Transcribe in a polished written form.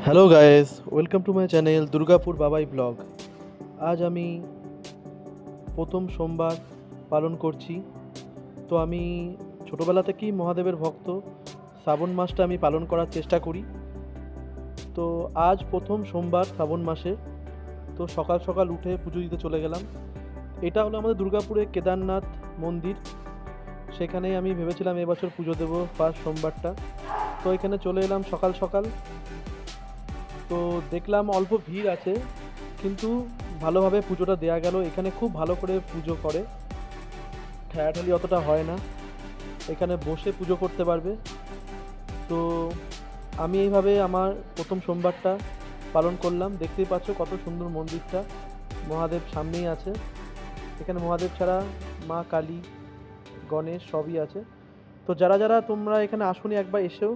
Hello guys, welcome to my channel Durgapur বাবাই blog. আজ আমি প্রথম সোমবার পালন করছি। তো আমি ছোটোবেলা থেকেই মহাদেবের ভক্ত। শ্রাবণ মাসটা আমি পালন করার চেষ্টা করি। তো আজ প্রথম সোমবার শ্রাবণ মাসে। তো সকাল সকাল উঠে পুজো দিতে চলে গেলাম। এটা হলো আমাদের দুর্গাপুরে কেদারনাথ মন্দির। সেখানেই আমি ভেবেছিলাম এবছর পুজো দেবো ফার্স্ট সোমবারটা। তো এখানে চলে এলাম সকাল সকাল। তো দেখলাম অল্প ভিড় আছে, কিন্তু ভালোভাবে পুজোটা দেয়া গেল। এখানে খুব ভালো করে পুজো করে, ঠেলাঠেলি অতটা হয় না। এখানে বসে পুজো করতে পারবে। তো আমি এইভাবে আমার প্রথম সোমবারটা পালন করলাম। দেখতেই পাচ্ছ কত সুন্দর মন্দিরটা, মহাদেব সামনেই আছে। এখানে মহাদেব ছাড়া মা কালী, গণেশ সবই আছে। তো যারা যারা তোমরা এখানে আসোনি একবার এসেও